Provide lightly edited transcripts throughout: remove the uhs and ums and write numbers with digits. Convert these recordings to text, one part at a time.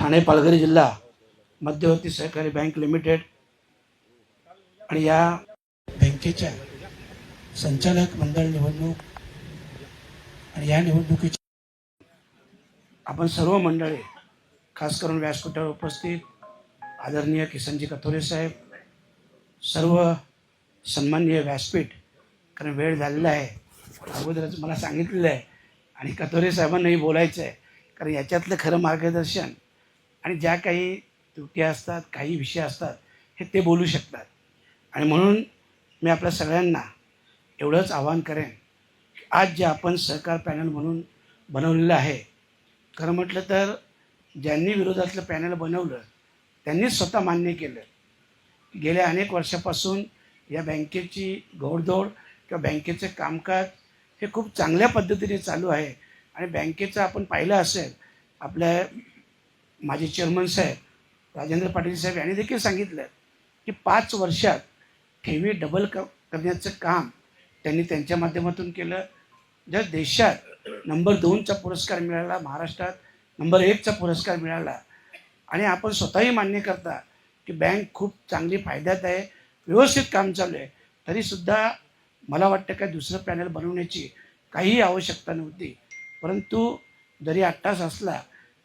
ठाणे पालघर जिल्हा मध्यवर्ती सहकारी बँक लिमिटेड आणि या बँकेच्या संचालक मंडळ निवडणूक आणि या निवडणुकीची आपण सर्व मंडळी खास करून व्यासपीठावर उपस्थित आदरणीय किसनजी कथोरे साहेब, सर्व सन्माननीय व्यासपीठ, कारण वेळ झालेला आहे, अगोदरच मला सांगितलेलं आहे आणि कथोरे साहेबांनाही बोलायचं आहे, कारण याच्यातलं खरं मार्गदर्शन आणि ज्या काही त्रुटी असतात, काही विषय असतात, हे ते बोलू शकतात. आणि म्हणून मी आपल्या सगळ्यांना एवढंच आवाहन करेन की आज जे आपण सहकार पॅनल म्हणून बनवलेलं आहे, खरं म्हटलं तर ज्यांनी विरोधातलं पॅनल बनवलं त्यांनीच स्वतः मान्य केलं. गेल्या अनेक वर्षापासून या बँकेची घोडदौड किंवा बँकेचं कामकाज हे खूप चांगल्या पद्धतीने चालू आहे. आणि बँकेचं आपण पाहिलं असेल, आपल्या माजी चेअरमन साहेब राजेंद्र पाटील साहेब यांनी देखील सांगितलं की 5 वर्षात ठेवी डबल करण्याचं काम त्यांनी त्यांच्या माध्यमातून केलं. जर देशात नंबर 2चा पुरस्कार मिळाला, महाराष्ट्रात नंबर 1चा पुरस्कार मिळाला आणि आपण स्वतःही मान्य करता की बँक खूप चांगली फायद्यात आहे, व्यवस्थित काम चालू आहे, तरीसुद्धा मला वाटतं काय दुसरं पॅनल बनवण्याची काहीही आवश्यकता नव्हती. परंतु जरी 8 तास असला,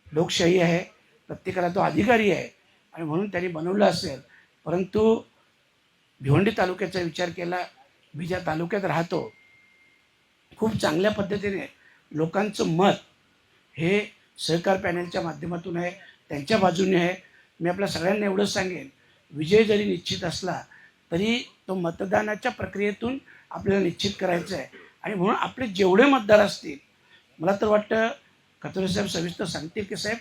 लोकशाही आहे, प्रत्येकाला तो अधिकारी आहे आणि म्हणून त्यांनी बनवलं असेल. परंतु भिवंडी तालुक्याचा विचार केला, मी ज्या तालुक्यात राहतो, खूप चांगल्या पद्धतीने लोकांचं मत हे सहकार पॅनलच्या माध्यमातून आहे, त्यांच्या बाजूने आहे. मी आपल्या सगळ्यांना एवढंच सांगेन, विजय जरी निश्चित असला तरी तो मतदानाच्या प्रक्रियेतून आपल्याला निश्चित करायचा आहे. आणि म्हणून आपले जेवढे मतदार असतील, मला तर वाटतं कथोरे साहेब सविस्तर सांगतील की साहेब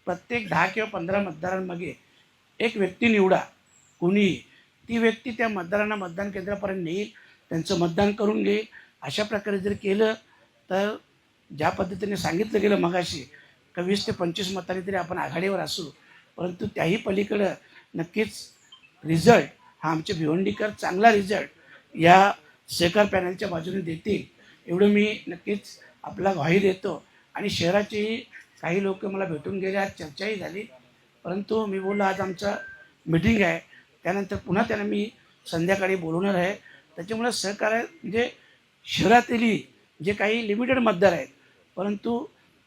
प्रत्येक 10 किंवा 15 मतदारांमागे एक व्यक्ती निवडा, कोणीही, ती व्यक्ती त्या मतदारांना मतदान केंद्रापर्यंत नेईल, त्यांचं मतदान करून घेईल. अशा प्रकारे जर केलं तर ज्या पद्धतीने सांगितलं गेलं मगाशी का 20 ते 25 मतांनी तरी आपण आघाडीवर असू, परंतु त्याही पलीकडं नक्कीच रिझल्ट हा आमचे भिवंडीकर चांगला रिझल्ट या सहकार पॅनलच्या बाजूने देतील, एवढं मी नक्कीच आपला ग्वाही देतो. आणि शहराचेही काही लोक मला भेटून गेले, आज चर्चाही झाली, परंतु मी बोललो आज आमचा मीटिंग आहे, त्यानंतर पुन्हा त्यांना मी संध्याकाळी बोलवणार आहे. त्याच्यामुळे सहकार्य म्हणजे शहरातीलही जे काही लिमिटेड मतदार आहेत, परंतु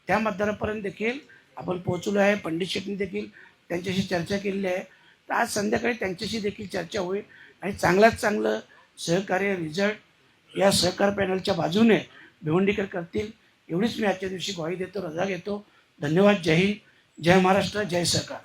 त्या मतदारापर्यंत देखील आपण पोहोचलो आहे. पंडित शेट्टी देखील त्यांच्याशी चर्चा केलेली आहे, तर आज संध्याकाळी त्यांच्याशी देखील चर्चा होईल आणि चांगल्यात चांगलं सहकार्य रिझल्ट या सहकार पॅनलच्या बाजूने भिवंडीकर करतील, एवढीच मी आजच्या दिवशी ग्वाही देतो, रजा घेतो. धन्यवाद. जय हिंद, जय महाराष्ट्र, जय सहकार.